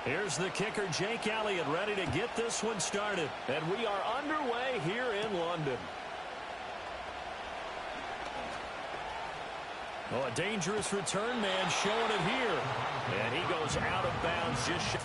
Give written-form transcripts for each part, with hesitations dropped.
Here's the kicker, Jake Elliott, ready to get this one started. And we are underway here in London. Oh, a dangerous return man showing it here. And he goes out of bounds just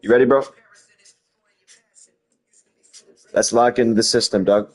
You ready, bro? Let's lock into the system, Doug.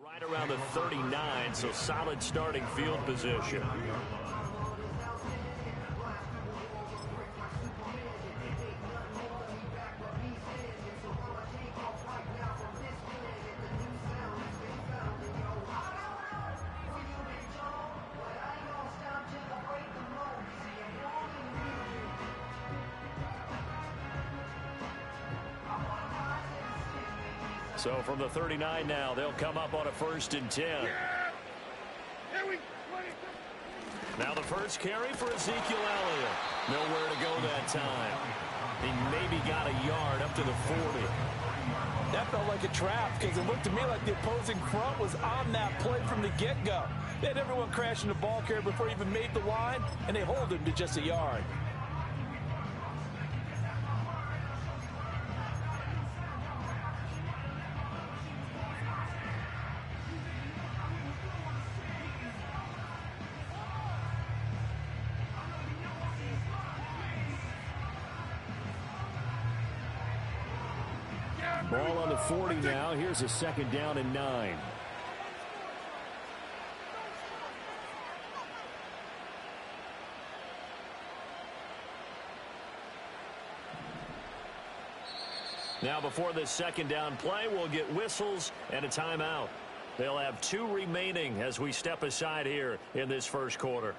right around the 39, so solid starting field position. So from the 39 now, they'll come up on a 1st and 10. Now the first carry for Ezekiel Elliott. Nowhere to go that time. He maybe got a yard up to the 40. That felt like a trap because it looked to me like the opposing front was on that play from the get-go. They had everyone crashing the ball carrier before he even made the line, and they hold him to just a yard. Ball on the 40 now. Here's a 2nd down and 9. Now before this 2nd down play, we'll get whistles and a timeout. They'll have 2 remaining as we step aside here in this 1st quarter.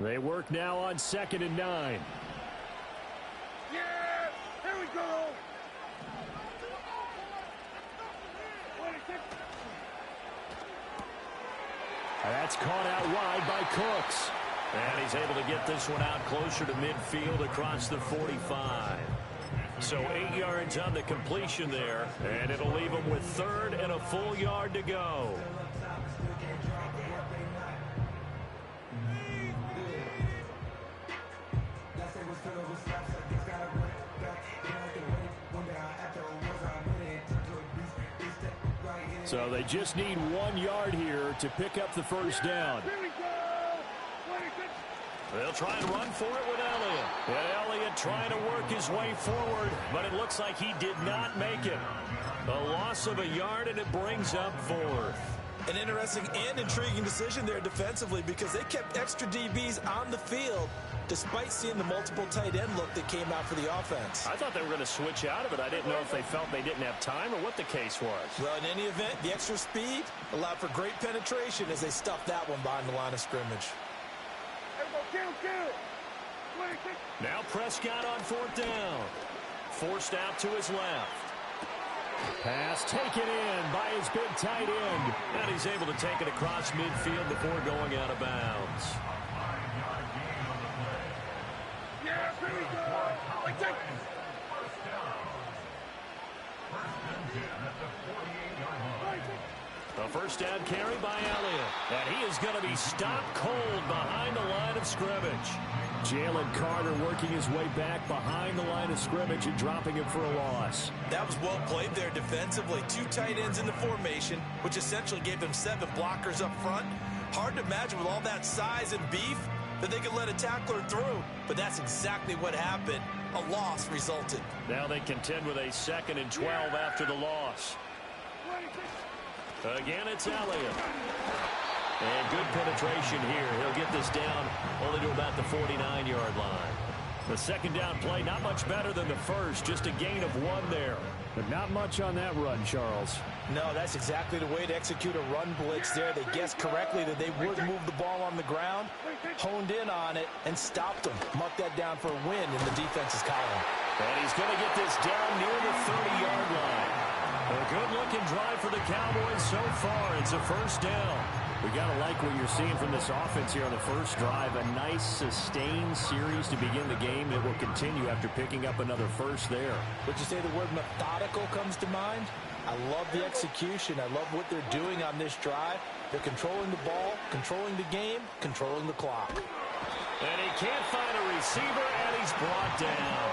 They work now on 2nd and 9. Yeah, here we go. That's caught out wide by Cooks. And he's able to get this one out closer to midfield across the 45. So 8 yards on the completion there, and it'll leave him with 3rd and a full yard to go. So they just need 1 yard here to pick up the 1st down. They'll try and run for it with Elliott. And Elliott trying to work his way forward, but it looks like he did not make it. A loss of a yard, and it brings up 4th. An interesting and intriguing decision there defensively because they kept extra DBs on the field despite seeing the multiple tight end look that came out for the offense. I thought they were going to switch out of it. I didn't know if they felt they didn't have time or what the case was. Well, in any event, the extra speed allowed for great penetration as they stuffed that one behind the line of scrimmage. Now Prescott on 4th down. Forced out to his left. Pass taken in by his big tight end. And he's able to take it across midfield before going out of bounds. Yeah, here we go. A first down carry by Elliott. And he is going to be stopped cold behind the line of scrimmage. Jalen Carter working his way back behind the line of scrimmage and dropping him for a loss. That was well played there defensively. 2 tight ends in the formation, which essentially gave them 7 blockers up front. Hard to imagine with all that size and beef that they could let a tackler through, but that's exactly what happened. A loss resulted. Now they contend with a 2nd and 12 after the loss. Again, it's Elliott. And good penetration here. He'll get this down only to about the 49-yard line. The second down play, not much better than the first. Just a gain of 1 there. But not much on that run, Charles. No, that's exactly the way to execute a run blitz there. They guessed correctly that they would move the ball on the ground, honed in on it, and stopped them. Mark that down for a win in the defense's column. And he's going to get this down near the 30-yard line. A good-looking drive for the Cowboys so far. It's a first down. We got to like what you're seeing from this offense here on the first drive. A nice, sustained series to begin the game that will continue after picking up another first there. Would you say the word methodical comes to mind? I love the execution. I love what they're doing on this drive. They're controlling the ball, controlling the game, controlling the clock. And he can't find a receiver, and he's brought down.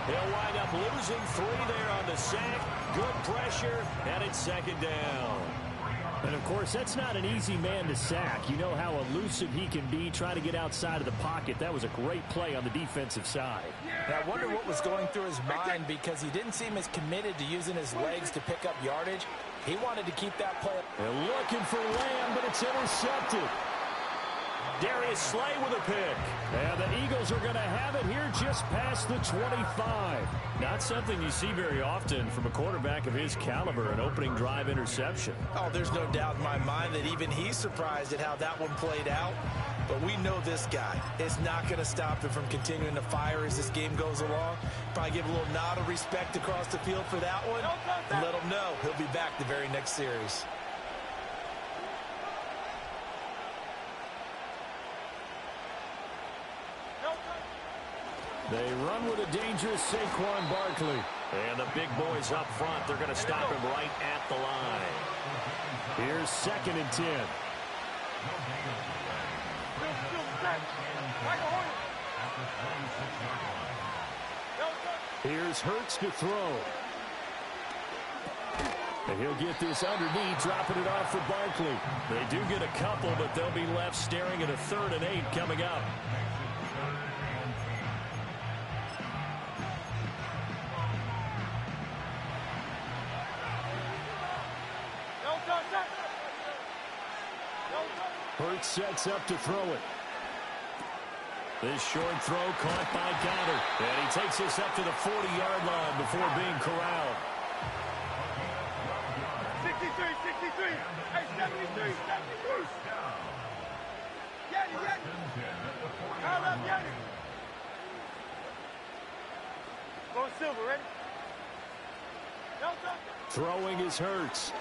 He'll wind up losing 3 there on the sack. Good pressure, and it's 2nd down. And, of course, that's not an easy man to sack. You know how elusive he can be trying to get outside of the pocket. That was a great play on the defensive side. And I wonder what was going through his mind because he didn't seem as committed to using his legs to pick up yardage. He wanted to keep that play. They're looking for Lamb, but it's intercepted. Darius Slay with a pick. And the Eagles are going to have it here just past the 25. Not something you see very often from a quarterback of his caliber, an opening drive interception. Oh, there's no doubt in my mind that even he's surprised at how that one played out. But we know this guy. It's not going to stop him from continuing to fire as this game goes along. Probably give a little nod of respect across the field for that one. And let him know he'll be back the very next series. They run with a dangerous Saquon Barkley. And the big boys up front, they're going to stop him right at the line. Here's 2nd and 10. Here's Hurts to throw. And he'll get this underneath, dropping it off for Barkley. They do get a couple, but they'll be left staring at a 3rd and 8 coming up. Hurts sets up to throw it. This short throw caught by Goddard. And he takes this up to the 40-yard line before being corralled. 63. Hey, 73. Get it. Call up, get it. Go Silver, ready? Throwing is Hurts.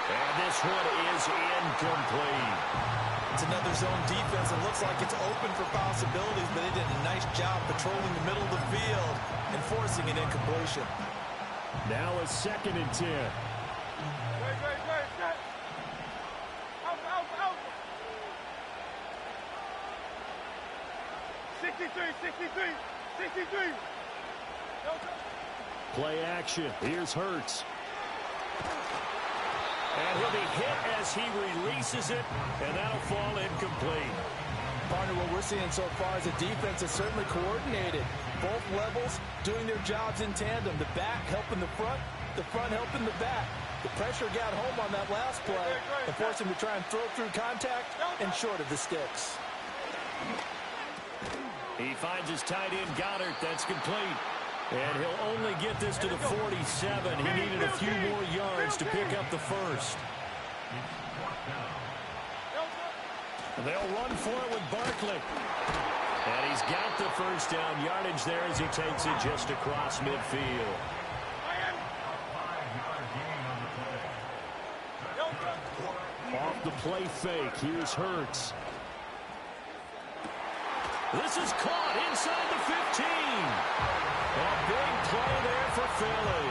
And this one is incomplete. It's another zone defense. It looks like it's open for possibilities, but they did a nice job patrolling the middle of the field and forcing an incompletion. Now a 2nd and 10. Great. Out. 63. Play action. Here's Hurts. And he'll be hit as he releases it, and that'll fall incomplete. Partner, what we're seeing so far is a defense is certainly coordinated. Both levels doing their jobs in tandem. The back helping the front helping the back. The pressure got home on that last play and forced him to try and throw through contact and short of the sticks. He finds his tight end, Goddard. That's complete. And he'll only get this to the 47. He needed a few more yards to pick up the first. They'll run for it with Barkley. And he's got the first down yardage there as he takes it just across midfield. Off the play fake, here's Hurts. This is caught inside the 15. A big play there for Philly.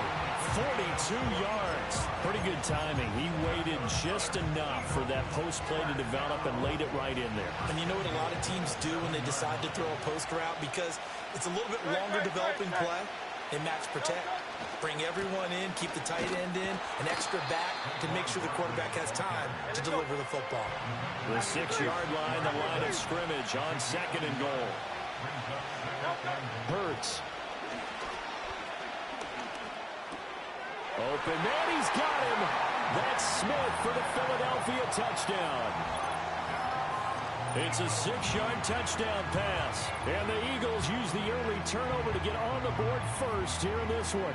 42 yards. Pretty good timing. He waited just enough for that post play to develop and laid it right in there. And you know what a lot of teams do when they decide to throw a post route? Because it's a little bit longer developing play. They max protect. Bring everyone in, keep the tight end in, an extra back to make sure the quarterback has time to deliver the football. The 6-yard line, the line of scrimmage on 2nd and goal. Hurts. Open man, he's got him. That's Smith for the Philadelphia touchdown. It's a 6-yard touchdown pass. And the Eagles use the early turnover to get on the board first here in this one.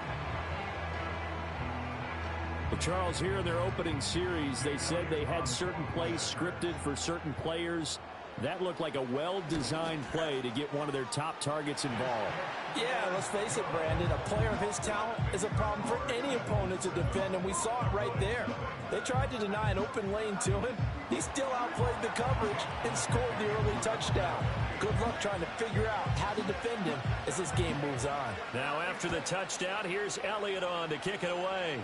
Well, Charles, here in their opening series, they said they had certain plays scripted for certain players. That looked like a well-designed play to get one of their top targets involved. Yeah, let's face it, Brandon. A player of his talent is a problem for any opponent to defend, and we saw it right there. They tried to deny an open lane to him. He still outplayed the coverage and scored the early touchdown. Good luck trying to figure out how to defend him as this game moves on. Now after the touchdown, here's Elliott on to kick it away.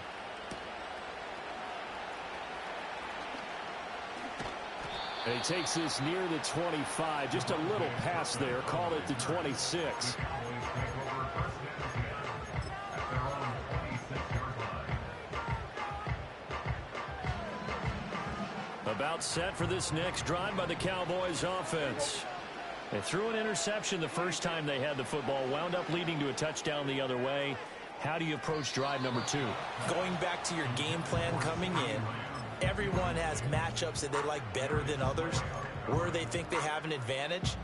And he takes this near the 25. Just a little pass there. Call it the 26. About set for this next drive by the Cowboys offense. They threw an interception the first time they had the football. Wound up leading to a touchdown the other way. How do you approach drive number 2? Going back to your game plan coming in, everyone has matchups that they like better than others. Where they think they have an advantage,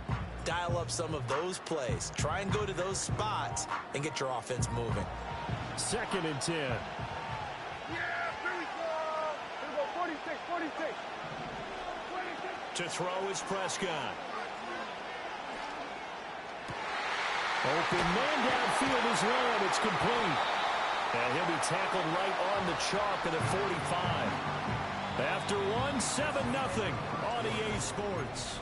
dial up some of those plays. Try and go to those spots and get your offense moving. 2nd and 10. Yeah, here we go. Here we go, 46, 46. 26. To throw is Prescott. Open man downfield is Lamb. It's complete. And he'll be tackled right on the chalk at the 45. After one, 7-0 on EA Sports.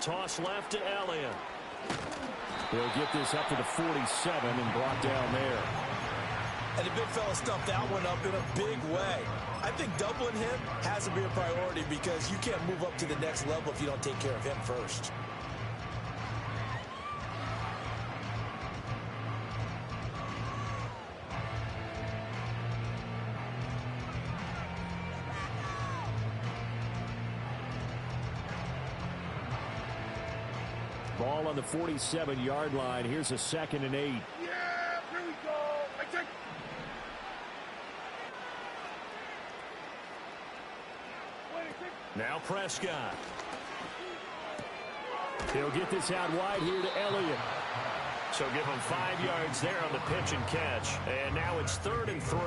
Toss left to Elliott. He'll get this up to the 47 and brought down there. And the big fella stuffed that one up in a big way. I think doubling him has to be a priority because you can't move up to the next level if you don't take care of him first. Ball on the 47-yard line. Here's a 2nd and 8. Yeah, here we go. I take. Now Prescott. He'll get this out wide here to Elliott. So give him 5 yards there on the pitch and catch. And now it's 3rd and 3.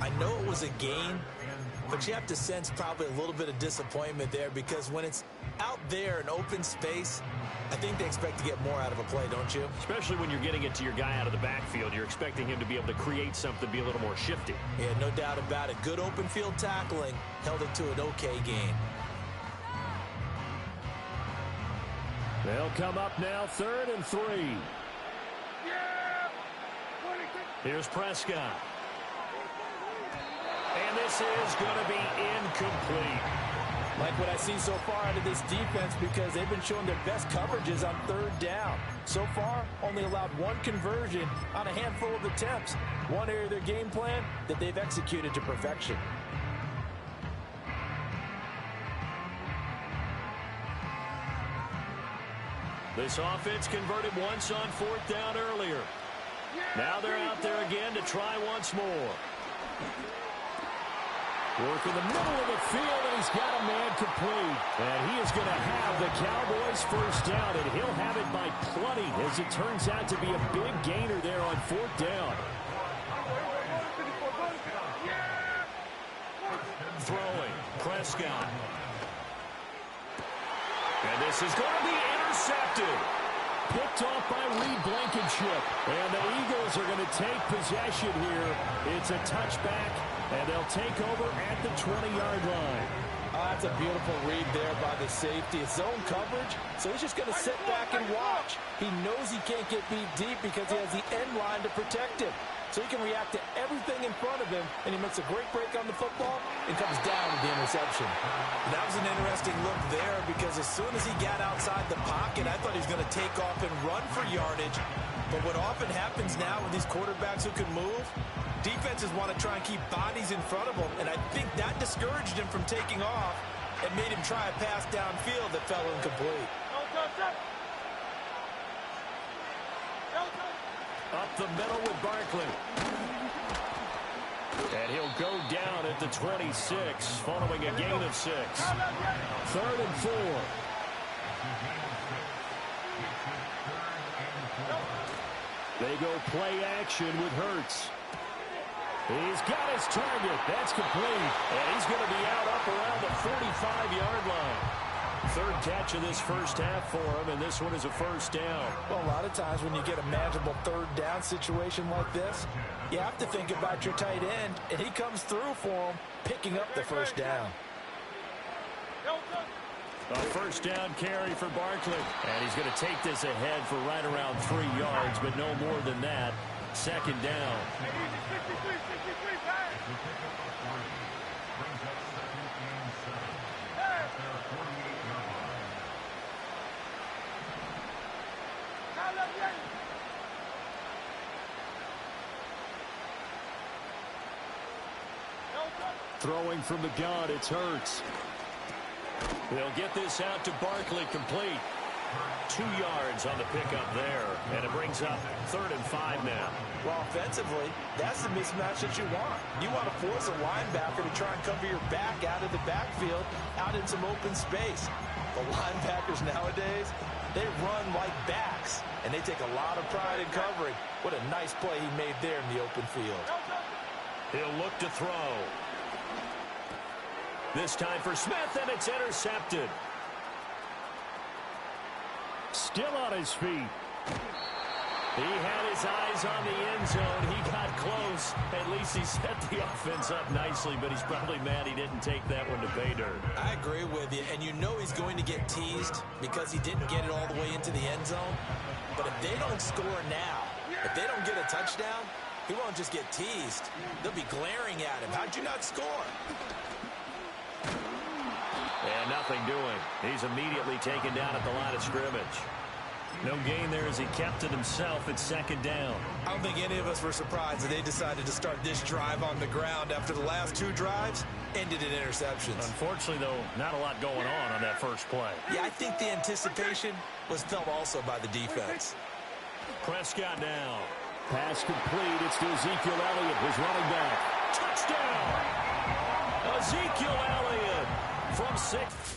I know it was a gain, but you have to sense probably a little bit of disappointment there because when it's out there in open space, I think they expect to get more out of a play, don't you? Especially when you're getting it to your guy out of the backfield. You're expecting him to be able to create something, be a little more shifty. Yeah, no doubt about it. Good open field tackling held it to an okay gain. They'll come up now 3rd and 3. Yeah, 26. Here's Prescott. And this is going to be incomplete. Like what I see so far out of this defense because they've been showing their best coverages on third down. So far, only allowed one conversion on a handful of attempts. One area of their game plan that they've executed to perfection. This offense converted once on fourth down earlier. Now they're out there again to try once more. Work in the middle of the field, and he's got a man complete. And he is going to have the Cowboys first down, and he'll have it by plenty, as it turns out to be a big gainer there on fourth down. Throwing, Prescott. And this is going to be intercepted. Picked off by Reed Blankenship. And the Eagles are going to take possession here. It's a touchback, and they'll take over at the 20-yard line. Oh, that's a beautiful read there by the safety. It's zone coverage, so he's just going to sit back and watch. He knows he can't get beat deep because he has the end line to protect him. So he can react to everything in front of him, and he makes a great break on the football and comes down with the interception. That was an interesting look there because as soon as he got outside the pocket, I thought he was going to take off and run for yardage. But what often happens now with these quarterbacks who can move, defenses want to try and keep bodies in front of them, and I think that discouraged him from taking off and made him try a pass downfield that fell incomplete. Up the middle with Barkley. And he'll go down at the 26 following a gain of 6. 3rd and 4. They go play action with Hurts. He's got his target. That's complete. And he's going to be out up around the 45-yard line. 3rd catch of this first half for him, and this one is a first down. Well, a lot of times when you get a manageable third down situation like this, you have to think about your tight end, and he comes through for him, picking up the first down. A first down carry for Barkley. And he's going to take this ahead for right around 3 yards, but no more than that. 2nd down. Throwing from the gun, it's Hurts. They'll get this out to Barkley, complete. 2 yards on the pickup there, and it brings up 3rd and 5 now. Well, offensively, that's the mismatch that you want. You want to force a linebacker to try and cover your back out of the backfield, out in some open space. The linebackers nowadays, they run like backs, and they take a lot of pride in covering. What a nice play he made there in the open field. He'll look to throw. This time for Smith, and it's intercepted. Still on his feet. He had his eyes on the end zone. He got close. At least he set the offense up nicely, but he's probably mad he didn't take that one to pay dirt. I agree with you, and you know he's going to get teased because he didn't get it all the way into the end zone. But if they don't score now, if they don't get a touchdown, he won't just get teased. They'll be glaring at him. How'd you not score? And nothing doing. He's immediately taken down at the line of scrimmage. No gain there as he kept it himself at 2nd down. I don't think any of us were surprised that they decided to start this drive on the ground after the last 2 drives ended in interceptions. Unfortunately, though, not a lot going on that first play. Yeah, I think the anticipation was felt also by the defense. Prescott now. Pass complete. It's to Ezekiel Elliott, his running back. Touchdown! Ezekiel Elliott from 6.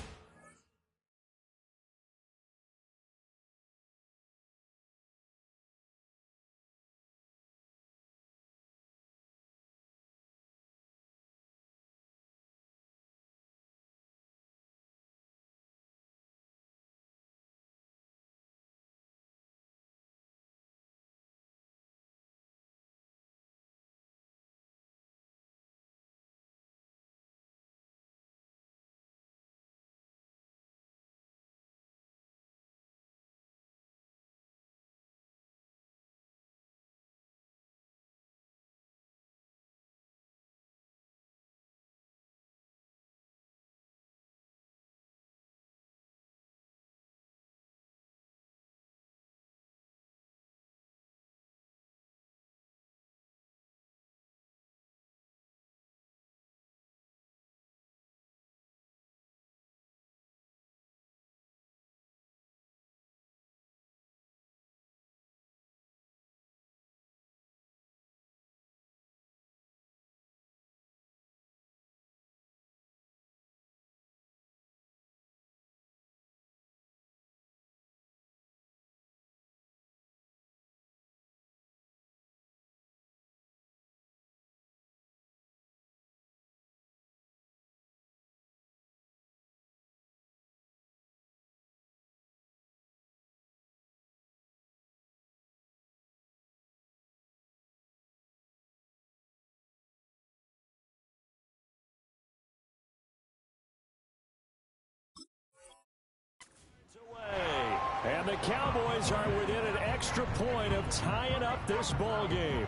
And the Cowboys are within an extra point of tying up this ball game.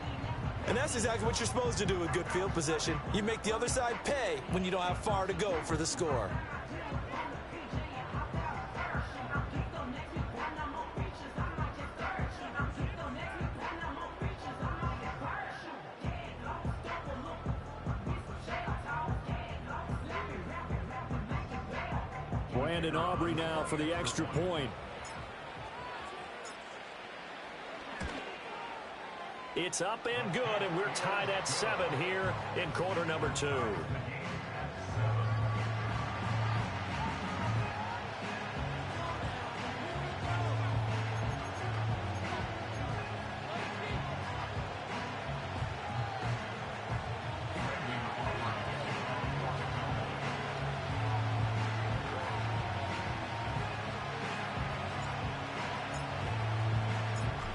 And that's exactly what you're supposed to do with good field position. You make the other side pay when you don't have far to go for the score. Brandon Aubrey now for the extra point. It's up and good, and we're tied at 7 here in quarter number 2.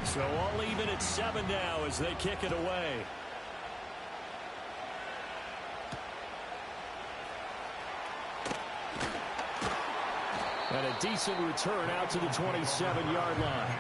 So all even at 7 now as they kick it away. And a decent return out to the 27-yard line.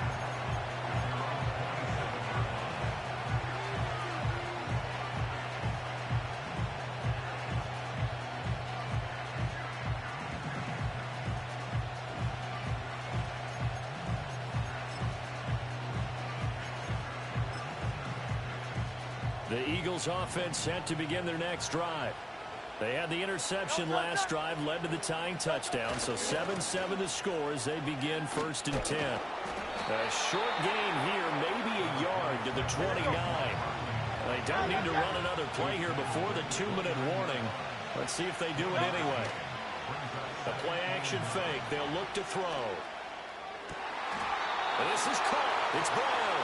The Eagles offense set to begin their next drive. They had the interception last drive, led to the tying touchdown, so 7-7 the score as they begin 1st and 10. A short gain here, maybe a yard to the 29. They don't need to run another play here before the 2-minute warning. Let's see if they do it anyway. The play action fake, they'll look to throw. This is caught. It's Brown.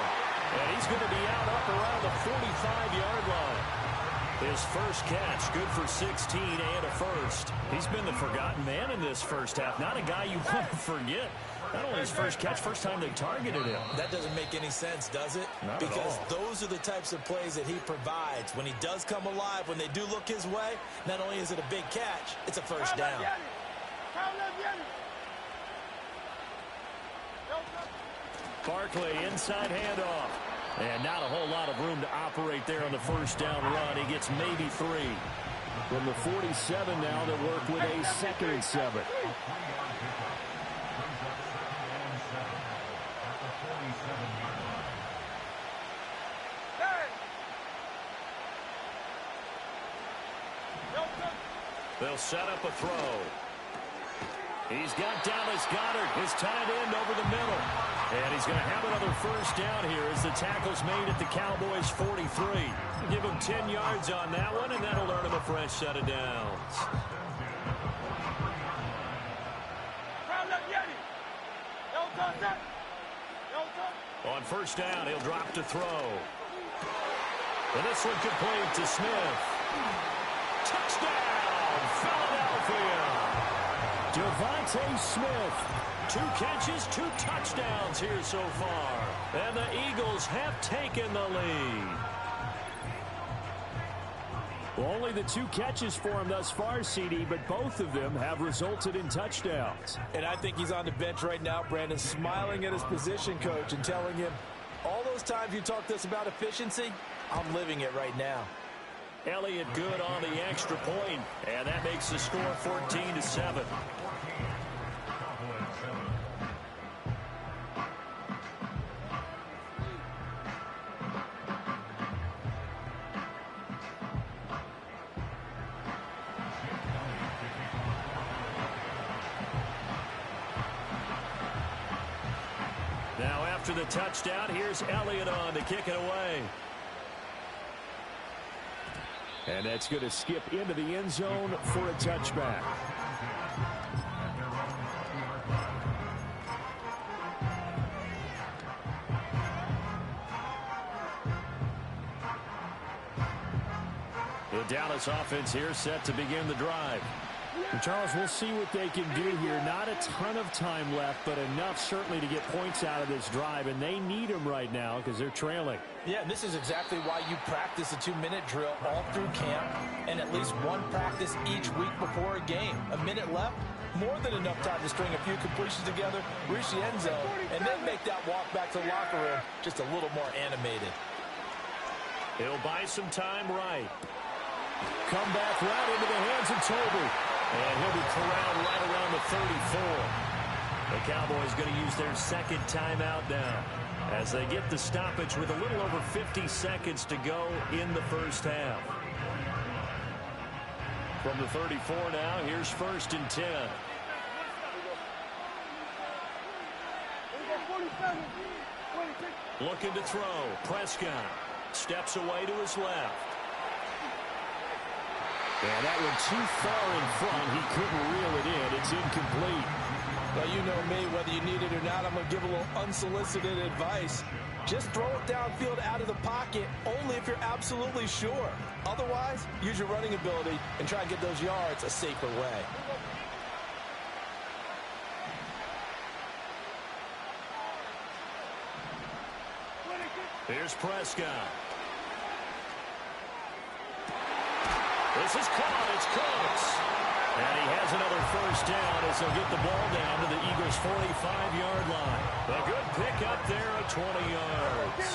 And he's going to be out up around the 45-yard line. His first catch, good for 16 and a first. He's been the forgotten man in this first half. Not a guy you want to forget. Not only his first catch, first time they targeted him. That doesn't make any sense, does it? Not because at all. Those are the types of plays that he provides. When he does come alive, when they do look his way, not only is it a big catch, it's a first down. Barkley, inside handoff. And not a whole lot of room to operate there on the first down run. He gets maybe 3. From the 47 now, they'll work with a 2nd and 7. They'll set up a throw. He's got Dallas Goedert, his tight end, over the middle. And he's going to have another first down here as the tackle's made at the Cowboys' 43. Give him 10 yards on that one, and that'll earn him a fresh set of downs. On first down, he'll drop to throw. And this one complete to Smith. Touchdown, Philadelphia! Devontae Smith, 2 catches, 2 touchdowns here so far. And the Eagles have taken the lead. Well, only the 2 catches for him thus far, CD, but both of them have resulted in touchdowns. And I think he's on the bench right now, Brandon, smiling at his position coach and telling him, all those times you talked to us about efficiency, I'm living it right now. Elliott good on the extra point, and that makes the score 14-7. Now after the touchdown, here's Elliott on to kick it away. And that's going to skip into the end zone for a touchback. The Dallas offense here set to begin the drive. And Charles, we'll see what they can do here. Not a ton of time left, but enough certainly to get points out of this drive, and they need them right now because they're trailing. Yeah, and this is exactly why you practice a 2-minute drill all through camp and at least one practice each week before a game. A minute left, more than enough time to string a few completions together, reach the end zone, and then make that walk back to the locker room just a little more animated. He'll buy some time right. Come back right into the hands of Tolbert. And he'll be corralled right around the 34. The Cowboys going to use their second timeout now as they get the stoppage with a little over 50 seconds to go in the first half. From the 34 now, here's 1st and 10. Looking to throw. Prescott steps away to his left. And that one too far in front. He couldn't reel it in. It's incomplete. Well, you know me, whether you need it or not, I'm going to give a little unsolicited advice. Just throw it downfield out of the pocket, only if you're absolutely sure. Otherwise, use your running ability and try and get those yards a safer way. Here's Prescott. This is caught. It's Cooks. And he has another first down as they'll get the ball down to the Eagles' 45-yard line. A good pick up there at 20 yards.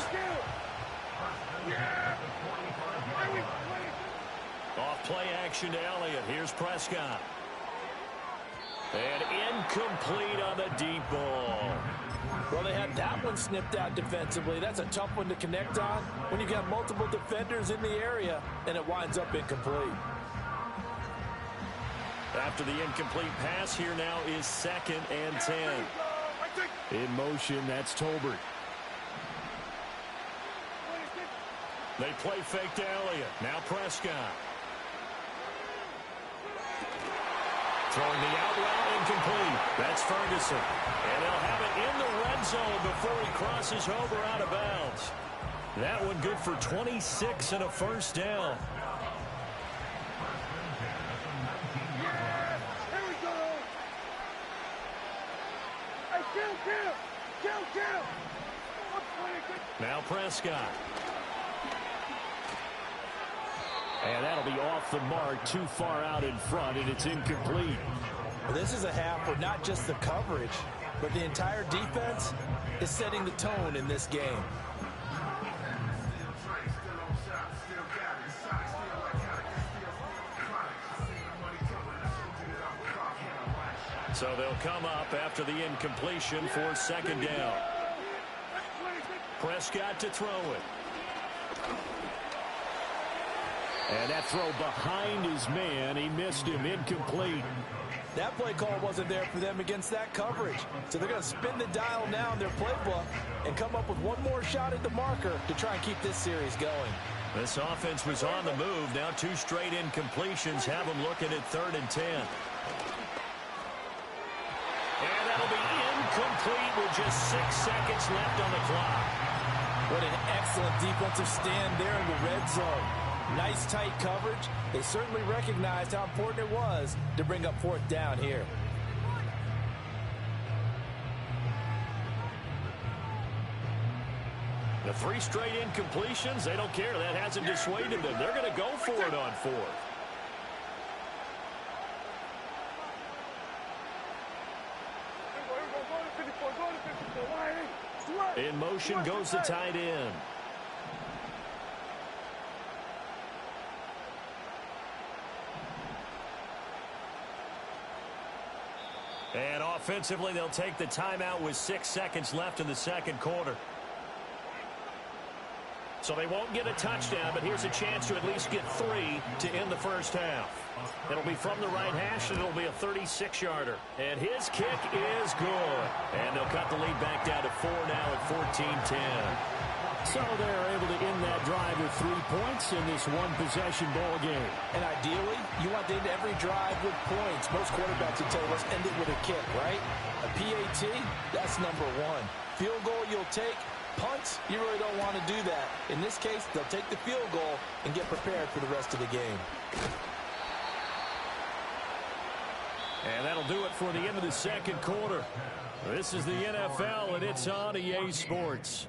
Off play action to Elliott. Here's Prescott. And incomplete on the deep ball. Well, they had that one snipped out defensively. That's a tough one to connect on when you've got multiple defenders in the area, and it winds up incomplete. After the incomplete pass, here now is 2nd and 10. In motion, that's Tolbert. They play fake to Elliott. Now Prescott. Throwing the out route, incomplete. That's Ferguson. And they'll have it in the red zone before he crosses over out of bounds. That one good for 26 and a first down. Now Prescott. And that'll be off the mark, too far out in front, and it's incomplete. Well, this is a half where not just the coverage, but the entire defense is setting the tone in this game. So they'll come up after the incompletion for 2nd down. Prescott to throw it. And that throw behind his man. He missed him. Incomplete. That play call wasn't there for them against that coverage. So they're going to spin the dial now in their playbook and come up with one more shot at the marker to try and keep this series going. This offense was on the move. Now 2 straight incompletions have them looking at 3rd and 10. And that'll be incomplete with just 6 seconds left on the clock. What an excellent defensive stand there in the red zone. Nice tight coverage. They certainly recognized how important it was to bring up 4th down here. The 3 straight incompletions, they don't care. That hasn't dissuaded them. They're going to go for it on 4th. In motion goes the tight end. And offensively, they'll take the timeout with 6 seconds left in the 2nd quarter. So they won't get a touchdown, but here's a chance to at least get 3 to end the first half. It'll be from the right hash, and it'll be a 36-yarder. And his kick is good. And they'll cut the lead back down to 4 now at 14-10. So they're able to end that drive with 3 points in this one-possession ball game. And ideally, you want to end every drive with points. Most quarterbacks would tell us end it with a kick, right? A PAT, that's number 1. Field goal you'll take. Punts, you really don't want to do that. In this case, they'll take the field goal and get prepared for the rest of the game. And that'll do it for the end of the 2nd quarter. This is the NFL, and it's on EA Sports.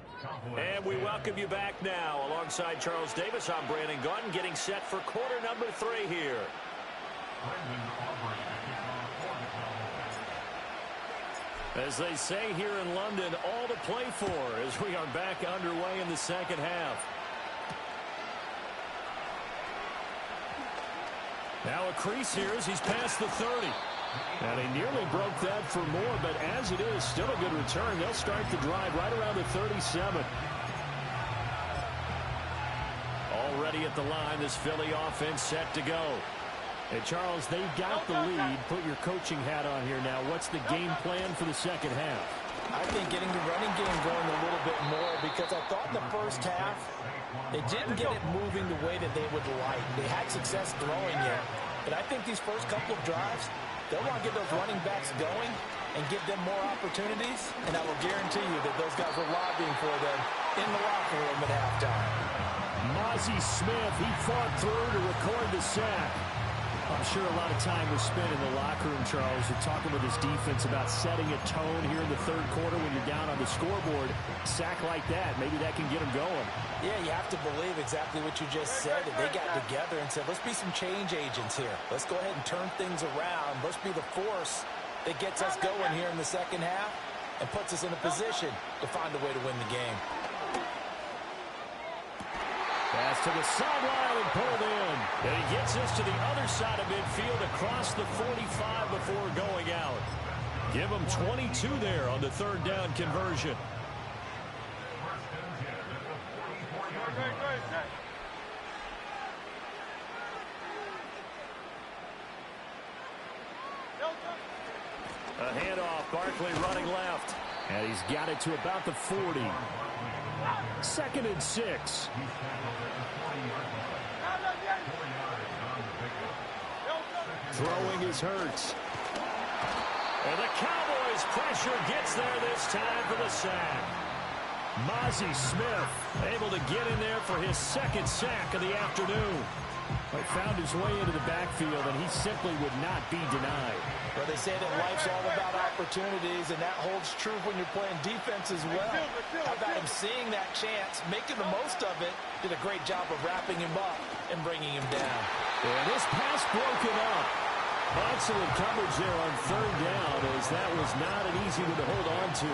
And we welcome you back now. Alongside Charles Davis, I'm Brandon Gunn, getting set for quarter number 3 here. As they say here in London, all to play for as we are back underway in the second half. Now a crease here as he's past the 30. And he nearly broke that for more, but as it is, still a good return. They'll start the drive right around the 37. Already at the line, this Philly offense set to go. Hey, Charles, they've got the lead. Put your coaching hat on here now. What's the game plan for the second half? I think getting the running game going a little bit more, because I thought in the first half they didn't get it moving the way that they would like. They had success throwing it, but I think these first couple of drives, they'll want to get those running backs going and give them more opportunities, and I will guarantee you that those guys were lobbying for them in the locker room at halftime. Mozzie Smith, he fought through to record the sack. I'm sure a lot of time was spent in the locker room, Charles, and talking with his defense about setting a tone here in the third quarter when you're down on the scoreboard. Sack like that, maybe that can get them going. Yeah, you have to believe exactly what you just said. That they got together and said, let's be some change agents here. Let's go ahead and turn things around. Let's be the force that gets us going here in the second half and puts us in a position to find a way to win the game. Pass to the sideline and pulled in. And he gets us to the other side of midfield across the 45 before going out. Give him 22 there on the third down conversion. A handoff, Barkley running left. And he's got it to about the 40. 2nd and 6. Throwing is Hurts. And the Cowboys' pressure gets there this time for the sack. Mozzie Smith able to get in there for his 2nd sack of the afternoon. He found his way into the backfield, and he simply would not be denied. Well, they say that life's all about opportunities, and that holds true when you're playing defense as well. How about him seeing that chance, making the most of it, did a great job of wrapping him up and bringing him down. And this pass broken up. Excellent coverage there on third down, as that was not an easy one to hold on to.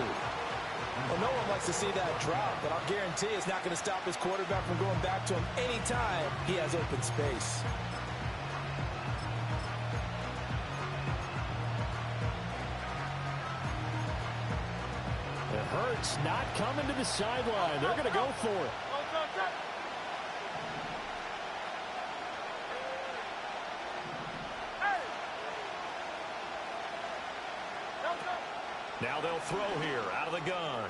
Well, no one likes to see that drop, but I'll guarantee it's not going to stop his quarterback from going back to him anytime he has open space. It hurts, not coming to the sideline. They're going to go for it. Now they'll throw here out of the gun.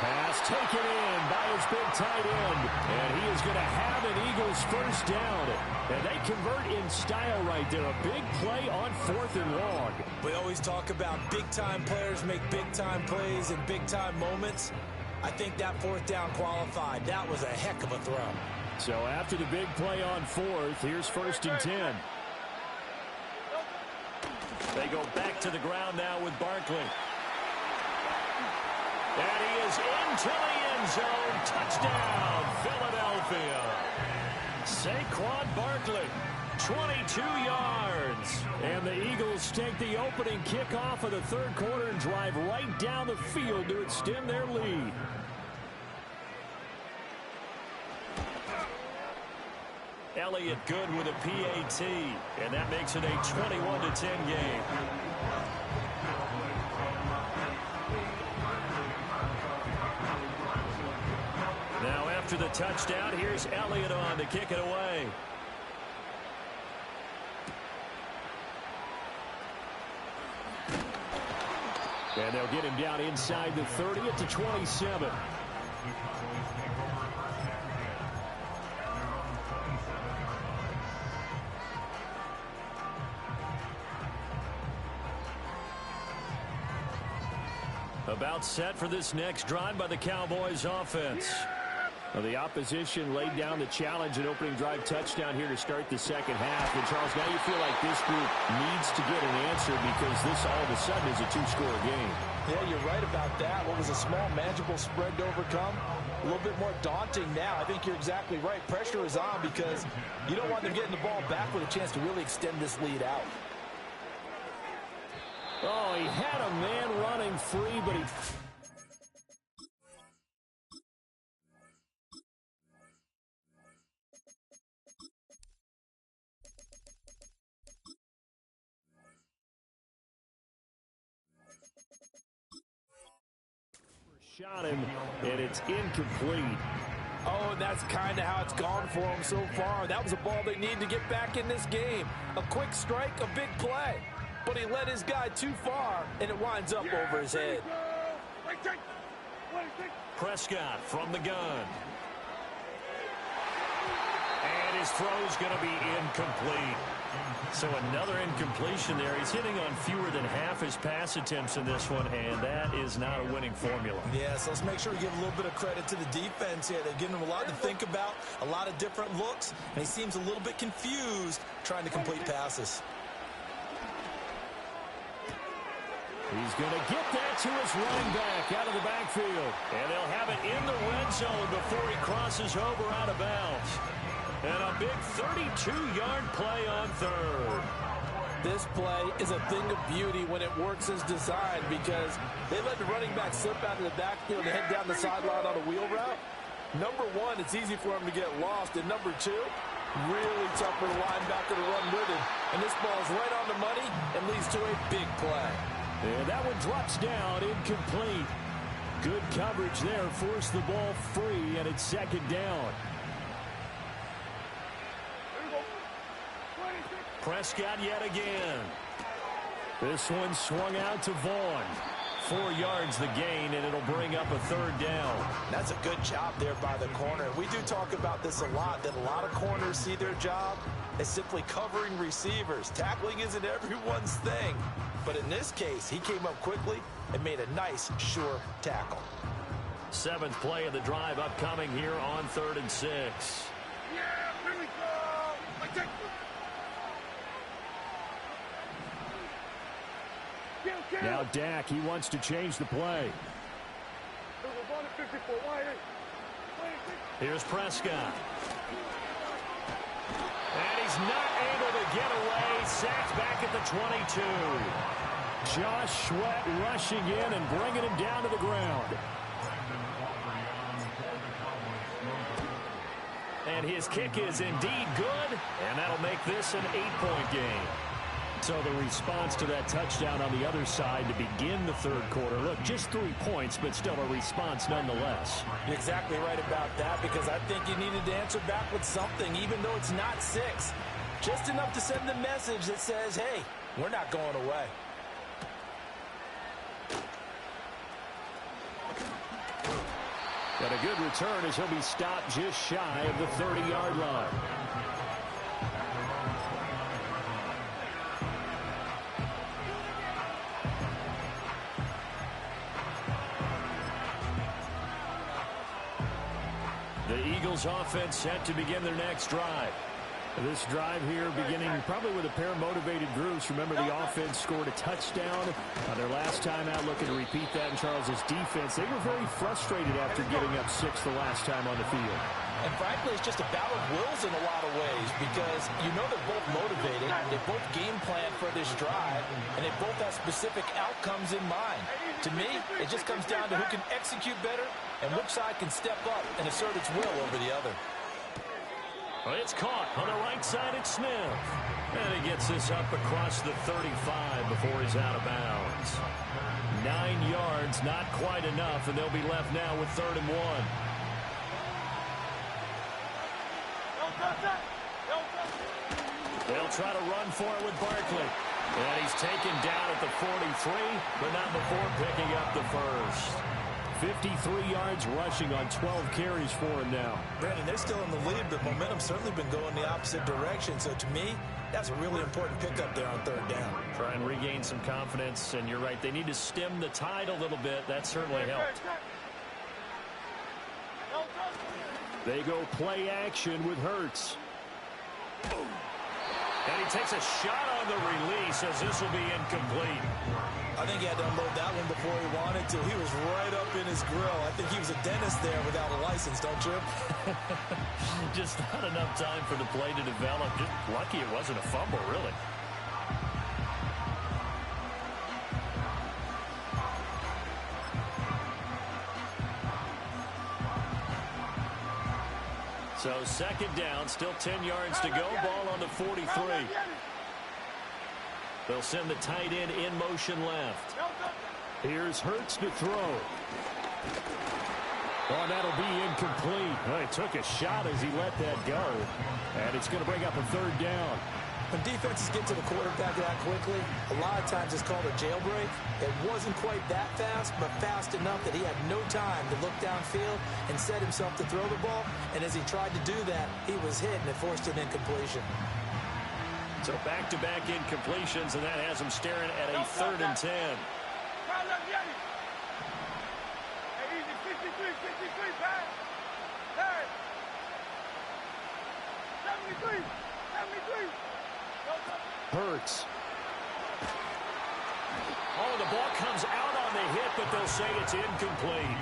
Pass taken in by his big tight end. And he is going to have an Eagles first down. And they convert in style right there. A big play on 4th and long. We always talk about big-time players make big-time plays in big-time moments. I think that 4th down qualified. That was a heck of a throw. So after the big play on 4th, here's 1st and 10. They go back to the ground now with Barkley. And he is into the end zone. Touchdown, Philadelphia. Saquon Barkley, 22 yards. And the Eagles take the opening kickoff of the third quarter and drive right down the field to extend their lead. Elliott good with a PAT, and that makes it a 21-10 game. Now after the touchdown, here's Elliott on to kick it away. And they'll get him down inside the 30 at the 27. About set for this next drive by the Cowboys offense. Well, the opposition laid down the challenge and opening drive touchdown here to start the second half. And, Charles, now you feel like this group needs to get an answer because this all of a sudden is a two-score game. Yeah, you're right about that. What was a small, manageable spread to overcome, a little bit more daunting now. I think you're exactly right. Pressure is on because you don't want them getting the ball back with a chance to really extend this lead out. Oh, he had a man running free, but he... Shot him, and it's incomplete. Oh, and that's kind of how it's gone for him so far. That was a ball they need to get back in this game. A quick strike, a big play. But he led his guy too far, and it winds up over his head. Prescott from the gun. And his throw's going to be incomplete. So another incompletion there. He's hitting on fewer than half his pass attempts in this one, and that is not a winning formula. Yes, let's make sure we give a little bit of credit to the defense here. They're giving him a lot to think about, a lot of different looks, and he seems a little bit confused trying to complete passes. He's going to get that to his running back out of the backfield. And they'll have it in the red zone before he crosses over out of bounds. And a big 32-yard play on third. This play is a thing of beauty when it works as designed because they let the running back slip out of the backfield and head down the sideline on a wheel route. Number one, it's easy for him to get lost. And number two, really tough for the linebacker to run with him. And this ball's right on the money and leads to a big play. And that one drops down, incomplete. Good coverage there, forced the ball free, and it's second down. Prescott yet again. This one swung out to Vaughn. 4 yards the gain, and it'll bring up a third down. That's a good job there by the corner. We do talk about this a lot, that a lot of corners see their job as simply covering receivers. Tackling isn't everyone's thing. But in this case, he came up quickly and made a nice, sure tackle. 7th play of the drive upcoming here on 3rd and 6. Yeah, here we go. Now Dak, he wants to change the play. Here's Prescott. And he's not able to get away. Sacked back at the 22. Josh Sweat rushing in and bringing him down to the ground. And his kick is indeed good, and that'll make this an 8-point game. So the response to that touchdown on the other side to begin the third quarter. Look, just 3 points, but still a response nonetheless. You're exactly right about that because I think you needed to answer back with something, even though it's not 6. Just enough to send the message that says, hey, we're not going away. But a good return as he'll be stopped just shy of the 30-yard line. The Eagles offense set to begin their next drive. This drive here beginning probably with a pair of motivated groups. Remember, the offense scored a touchdown their last time out. Looking to repeat that in Charles's defense. They were very frustrated after giving up 6 the last time on the field. And frankly, it's just a battle of wills in a lot of ways because you know they're both motivated. They both game plan for this drive, and they both have specific outcomes in mind. To me, it just comes down to who can execute better and which side can step up and assert its will over the other. Well, it's caught on the right side. It's Smith. And he gets this up across the 35 before he's out of bounds. 9 yards, not quite enough, and they'll be left now with 3rd and 1. They'll try to run for it with Barkley. And he's taken down at the 43, but not before picking up the first. 53 yards rushing on 12 carries for him now. Brandon, they're still in the lead, but momentum's certainly been going the opposite direction. So to me, that's a really important pickup there on 3rd down. Try and regain some confidence, and you're right. They need to stem the tide a little bit. That certainly helped. They go play action with Hurts. And he takes a shot on the release as this will be incomplete. I think he had to unload that one before he wanted to. He was right up in his grill. I think he was a dentist there without a license, don't you? Just not enough time for the play to develop. Just lucky it wasn't a fumble, really. So second down, still 10 yards to go. Ball on the 43. They'll send the tight end in motion left. Here's Hurts to throw. Oh, that'll be incomplete. Well, he took a shot as he let that go. And it's going to bring up a third down. When defenses get to the quarterback that quickly, a lot of times it's called a jailbreak. It wasn't quite that fast, but fast enough that he had no time to look downfield and set himself to throw the ball. And as he tried to do that, he was hit, and it forced an incompletion. So back-to-back incompletions, and that has him staring at a 3rd and 10. Hurts. Oh, the ball comes out on the hit, but they'll say it's incomplete.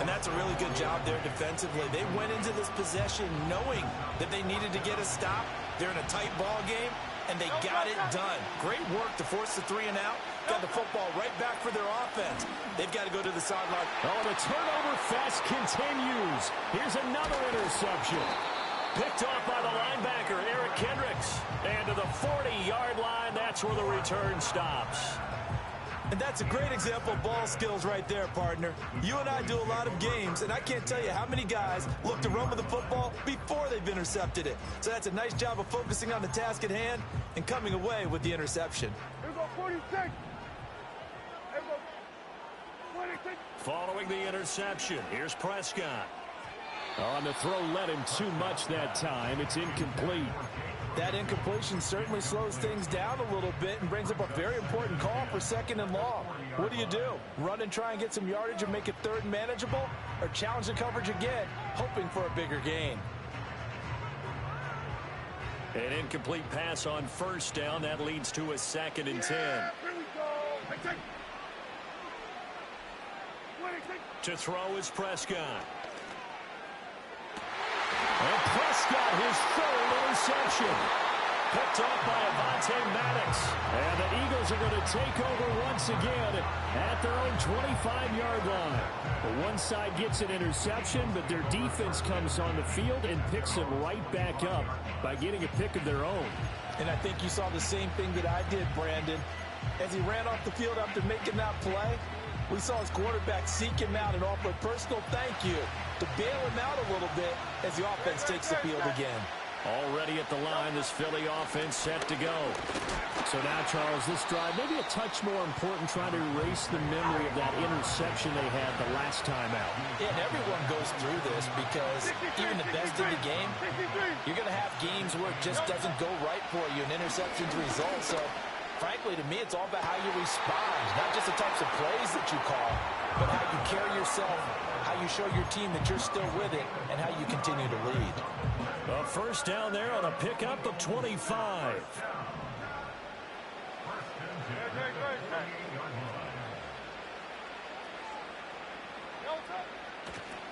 And that's a really good job there defensively. They went into this possession knowing that they needed to get a stop. They're in a tight ball game, and they got it done. Great work to force the 3 and out. Got the football right back for their offense. They've got to go to the sideline. Oh, the turnover fest continues. Here's another interception. Picked off by the linebacker, Eric Kendricks. And to the 40-yard line, that's where the return stops. And that's a great example of ball skills right there, partner. You and I do a lot of games, and I can't tell you how many guys look to run with the football before they've intercepted it. So that's a nice job of focusing on the task at hand and coming away with the interception. Here we go, 46. Here we go, 26. Following the interception, here's Prescott. On the throw, led him too much that time. It's incomplete. That incompletion certainly slows things down a little bit and brings up a very important call for 2nd and long. What do? Run and try and get some yardage and make it 3rd and manageable? Or challenge the coverage again, hoping for a bigger gain? An incomplete pass on 1st down. That leads to a 2nd and 10. Here we go. To throw is Prescott. And Prescott, his 3rd interception. Picked off by Avonte Maddox. And the Eagles are going to take over once again at their own 25-yard line. But one side gets an interception, but their defense comes on the field and picks them right back up by getting a pick of their own. And I think you saw the same thing that I did, Brandon. As he ran off the field after making that play, we saw his quarterback seek him out and offer a personal thank you to bail him out a little bit as the offense takes the field again. Already at the line, this Philly offense set to go. So now, Charles, this drive maybe a touch more important, trying to erase the memory of that interception they had the last time out. Yeah, and everyone goes through this because even the best in the game, you're going to have games where it just doesn't go right for you, and interceptions result. So, frankly, to me, it's all about how you respond, not just the types of plays that you call, but how you carry yourself, how you show your team that you're still with it, and how you continue to lead. A 1st down there on a pickup of 25.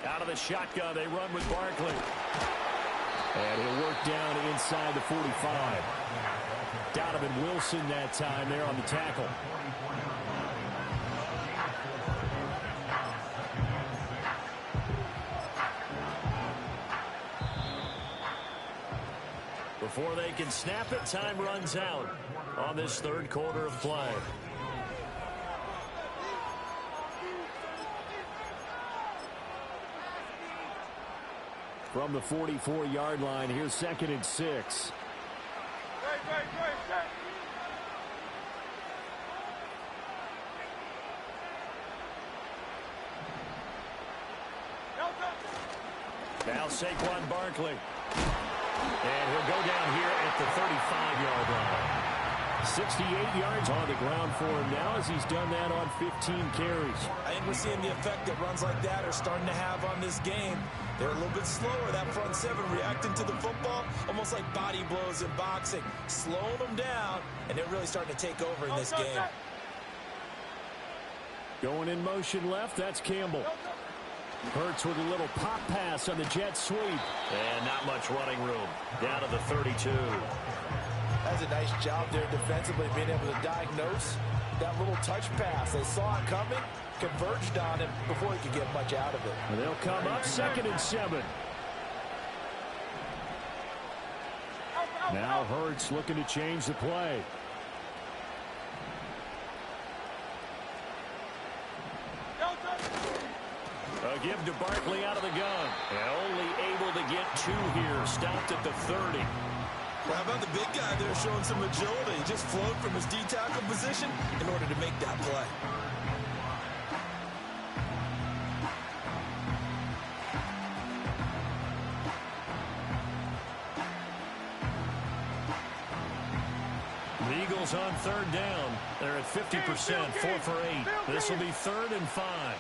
Out of the shotgun, they run with Barkley. And he'll work down inside the 45. Donovan Wilson that time there on the tackle. Before they can snap it, time runs out on this 3rd quarter of play. From the 44-yard line, here's 2nd and 6. Now Saquon Barkley. And he'll go down here at the 35-yard line. 68 yards on the ground for him now as he's done that on 15 carries. I think we're seeing the effect that runs like that are starting to have on this game. They're a little bit slower, that front 7, reacting to the football, almost like body blows in boxing, slowing them down, and they're really starting to take over in this game. Going in motion left, that's Campbell. Hurts with a little pop pass on the jet sweep. And not much running room. Down to the 32. That's a nice job there defensively, being able to diagnose that little touch pass. They saw it coming, converged on him before he could get much out of it. And they'll come up 2nd and 7. Now Hurts looking to change the play. A give to Barkley out of the gun. And only able to get 2 here. Stopped at the 30. Well, how about the big guy there showing some agility? He just flowed from his D-tackle position in order to make that play. The Eagles on 3rd down. They're at 50%, 4 for 8. This will be 3rd and 5.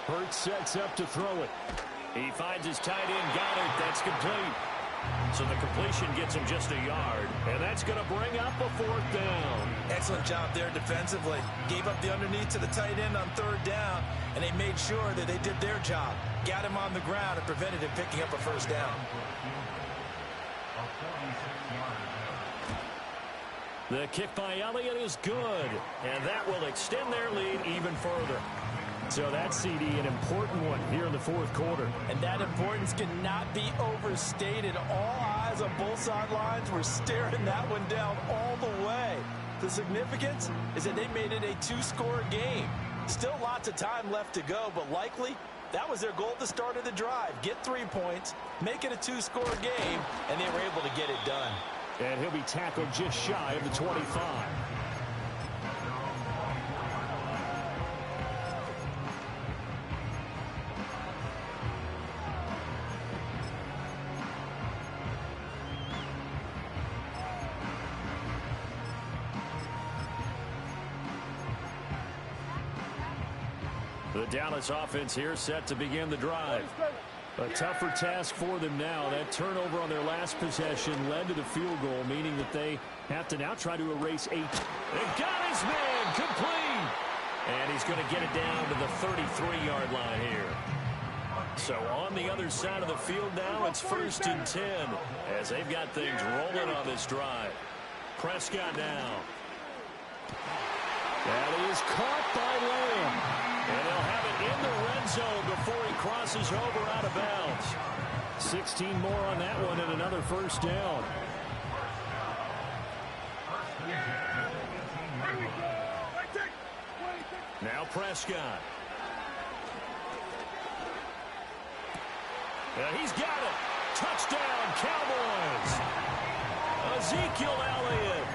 Hurts sets up to throw it. He finds his tight end, got it. That's complete. So the completion gets him just a yard, and that's going to bring up a 4th down. Excellent job there defensively. Gave up the underneath to the tight end on 3rd down, and they made sure that they did their job. Got him on the ground and prevented him picking up a 1st down. The kick by Elliott is good, and that will extend their lead even further. So that CD, an important one here in the 4th quarter. And that importance cannot be overstated. All eyes on both sidelines were staring that one down all the way. The significance is that they made it a 2-score game. Still lots of time left to go, but likely that was their goal at the start of the drive. Get 3 points, make it a 2-score game, and they were able to get it done. And he'll be tackled just shy of the 25. The Dallas offense here set to begin the drive. A tougher task for them now. That turnover on their last possession led to the field goal, meaning that they have to now try to erase 8. They got his man complete. And he's going to get it down to the 33-yard line here. So on the other side of the field now, it's 1st and 10 as they've got things rolling on this drive. Prescott now. That is caught by Lamb. And they'll have it in the red zone before he crosses over out of bounds. 16 more on that one and another 1st down. Now Prescott. And he's got it. Touchdown, Cowboys. Ezekiel Elliott.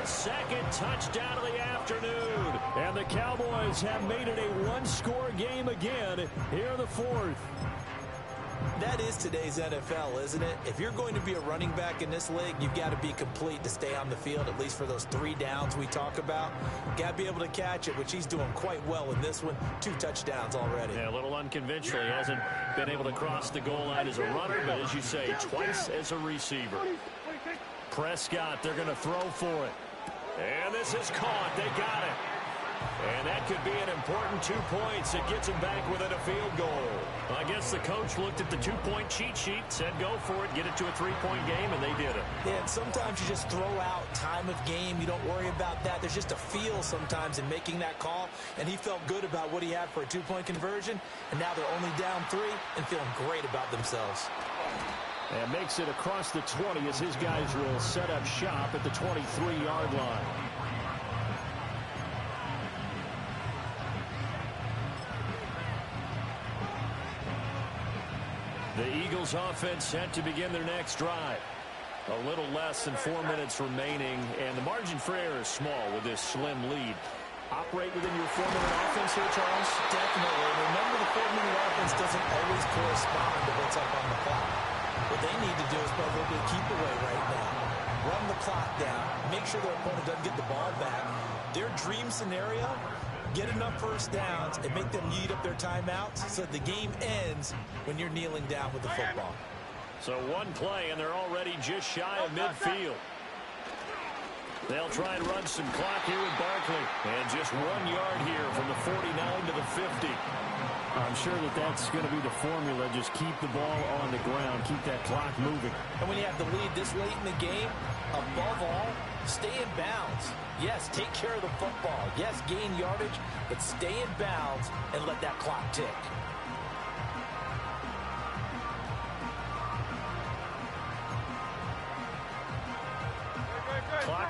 His 2nd touchdown of the afternoon. And the Cowboys have made it a 1-score game again here in the 4th. That is today's NFL, isn't it? If you're going to be a running back in this league, you've got to be complete to stay on the field, at least for those 3 downs we talk about. Got to be able to catch it, which he's doing quite well in this one. 2 touchdowns already. Yeah, a little unconventional. He hasn't been able to cross the goal line as a runner, but as you say, twice as a receiver. Prescott, they're going to throw for it. And this is caught. They got it. And that could be an important 2 points. It gets him back within a field goal. I guess the coach looked at the 2-point cheat sheet, said go for it, get it to a 3-point game, and they did it. Yeah, and sometimes you just throw out time of game. You don't worry about that. There's just a feel sometimes in making that call, and he felt good about what he had for a 2-point conversion, and now they're only down 3 and feeling great about themselves. And makes it across the 20 as his guys will set up shop at the 23-yard line. The Eagles offense set to begin their next drive. A little less than 4 minutes remaining, and the margin for error is small with this slim lead. Operate within your 4-minute offense here, Charles? Definitely. Remember, the 4-minute offense doesn't always correspond to what's up on the clock. What they need to do is probably keep away right now. Run the clock down. Make sure their opponent doesn't get the ball back. Their dream scenario, get enough 1st downs and make them eat up their timeouts so the game ends when you're kneeling down with the football. So 1 play, and they're already just shy of midfield. They'll try and run some clock here with Barkley. And just 1 yard here from the 49 to the 50. I'm sure that that's going to be the formula. Just keep the ball on the ground. Keep that clock moving. And when you have the lead this late in the game, above all, stay in bounds. Yes, take care of the football. Yes, gain yardage, but stay in bounds and let that clock tick.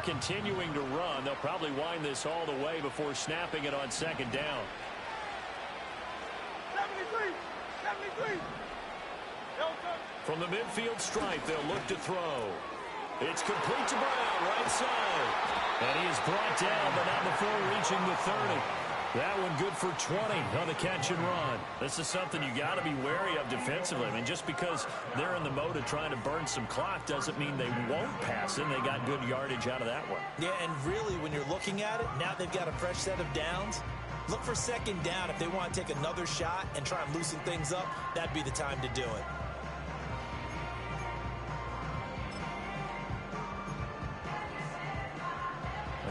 continuing to run. They'll probably wind this all the way before snapping it on second down. 73. 73. From the midfield stripe, they'll look to throw. It's complete to Brown, right side. And he is brought down, but not before reaching the 30. That one good for 20 on the catch and run. This is something you got to be wary of defensively. I mean, just because they're in the mode of trying to burn some clock doesn't mean they won't pass it. They got good yardage out of that one. Yeah, and really, when you're looking at it, now they've got a fresh set of downs. Look for second down. If they want to take another shot and try and loosen things up, that'd be the time to do it.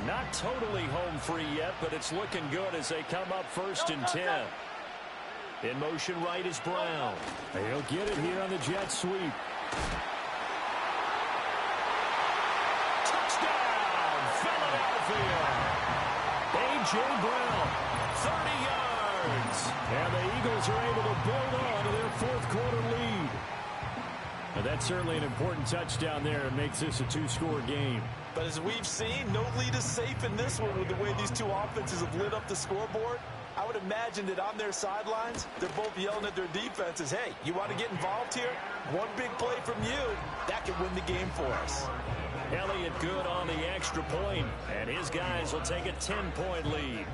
Not totally home free yet, but it's looking good as they come up 1st and 10. In motion right is Brown. He'll get it here on the jet sweep. Touchdown, Philadelphia. A.J. Brown, 30 yards. And the Eagles are able to build on to their fourth quarter lead. And that's certainly an important touchdown there. It makes this a two-score game. But as we've seen, no lead is safe in this one with the way these two offenses have lit up the scoreboard. I would imagine that on their sidelines, they're both yelling at their defenses, hey, you want to get involved here? One big play from you, that could win the game for us. Elliott good on the extra point, and his guys will take a 10-point lead.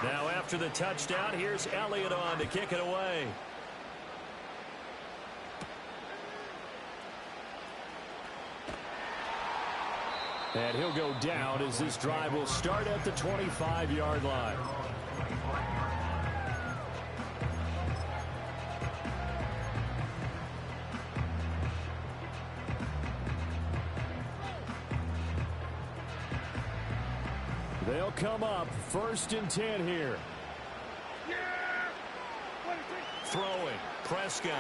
Now after the touchdown, here's Elliott on to kick it away. And he'll go down as this drive will start at the 25-yard line. They'll come up 1st and 10 here. Throwing, Prescott.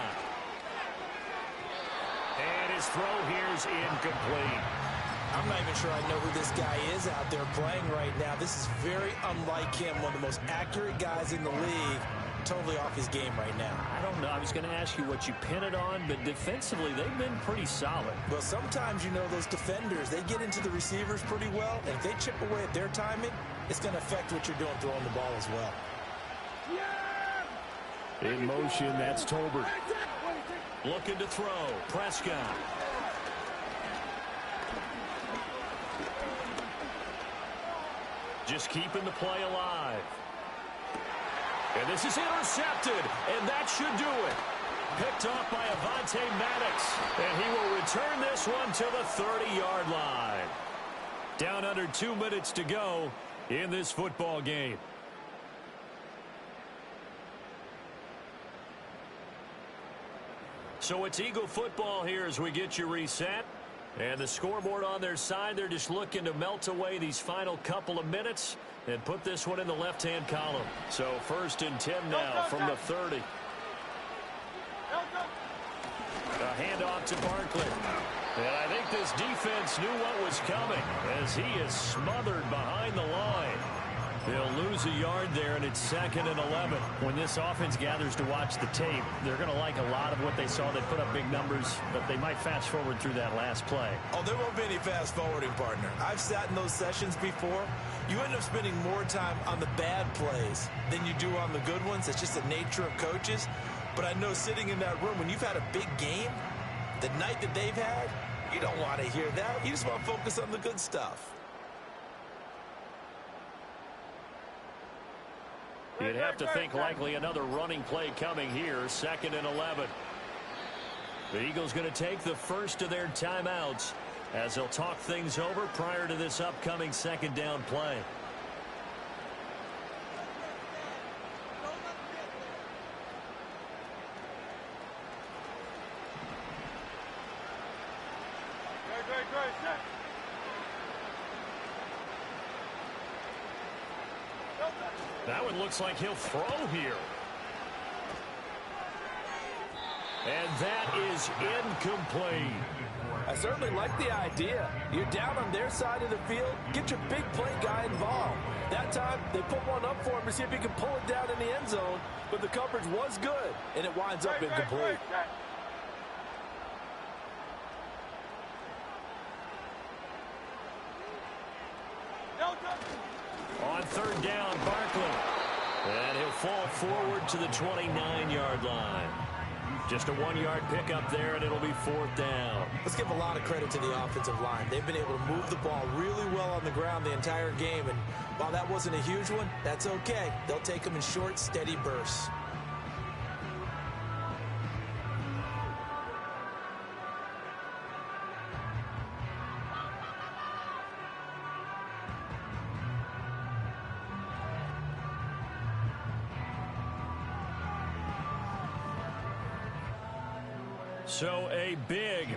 And his throw here is incomplete. I'm not even sure I know who this guy is out there playing right now. This is very unlike him, one of the most accurate guys in the league. Totally off his game right now. I don't know. I was going to ask you what you pin it on, but defensively, they've been pretty solid. Well, sometimes, you know, those defenders, they get into the receivers pretty well, and if they chip away at their timing, it's going to affect what you're doing throwing the ball as well. In motion, that's Tolbert. Looking to throw, Prescott. Just keeping the play alive. And this is intercepted, and that should do it. Picked off by Avonte Maddox, and he will return this one to the 30-yard line. Down under 2 minutes to go in this football game. So it's Eagle football here as we get you reset. And the scoreboard on their side, they're just looking to melt away these final couple of minutes and put this one in the left-hand column. So 1st and 10 now from the 30. A handoff to Barkley. And I think this defense knew what was coming as he is smothered behind the line. They'll lose a yard there, and it's 2nd and 11. When this offense gathers to watch the tape, they're going to like a lot of what they saw. They put up big numbers, but they might fast forward through that last play. Oh, there won't be any fast forwarding, partner. I've sat in those sessions before. You end up spending more time on the bad plays than you do on the good ones. It's just the nature of coaches. But I know sitting in that room, when you've had a big game, the night that they've had, you don't want to hear that. You just want to focus on the good stuff. You'd have to think likely another running play coming here, 2nd and 11. The Eagles going to take the first of their timeouts as they'll talk things over prior to this upcoming 2nd down play. That one looks like he'll throw here. And that is incomplete. I certainly like the idea. You're down on their side of the field. Get your big play guy involved. That time, they put one up for him to see if he can pull it down in the end zone. But the coverage was good, and it winds up incomplete. On third down, Barkley. And he'll fall forward to the 29-yard line. Just a 1-yard pickup there, and it'll be fourth down. Let's give a lot of credit to the offensive line. They've been able to move the ball really well on the ground the entire game. And while that wasn't a huge one, that's okay. They'll take them in short, steady bursts. So a big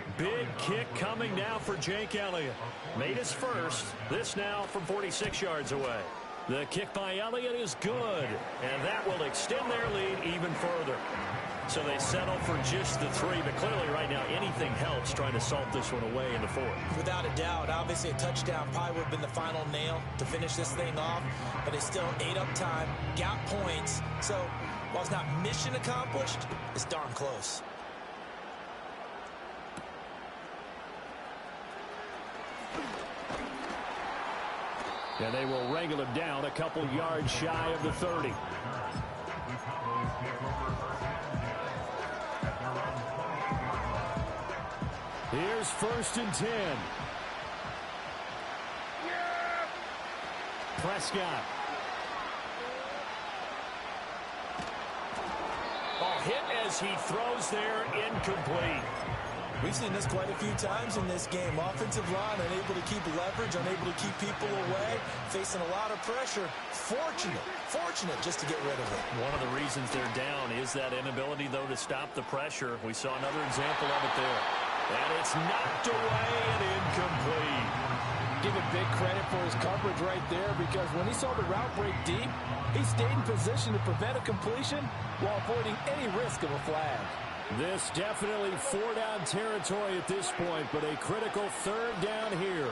kick coming now for Jake Elliott. Made his first. This now from 46 yards away. The kick by Elliott is good, and that will extend their lead even further. So they settle for just the 3, but clearly right now anything helps trying to salt this one away in the 4th. Without a doubt, obviously a touchdown probably would have been the final nail to finish this thing off, but it's still ate up time, got points. So while it's not mission accomplished, it's darn close. And they will wrangle him down a couple yards shy of the 30. Here's 1st and 10. Prescott. Ball hit as he throws there, incomplete. We've seen this quite a few times in this game. Offensive line unable to keep leverage, unable to keep people away, facing a lot of pressure. Fortunate just to get rid of it. One of the reasons they're down is that inability, though, to stop the pressure. We saw another example of it there. And it's knocked away and incomplete. Give him big credit for his coverage right there, because when he saw the route break deep, he stayed in position to prevent a completion while avoiding any risk of a flag. This definitely 4-down territory at this point, but a critical 3rd down here.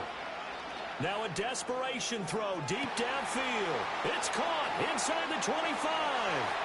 Now a desperation throw deep downfield. It's caught inside the 25.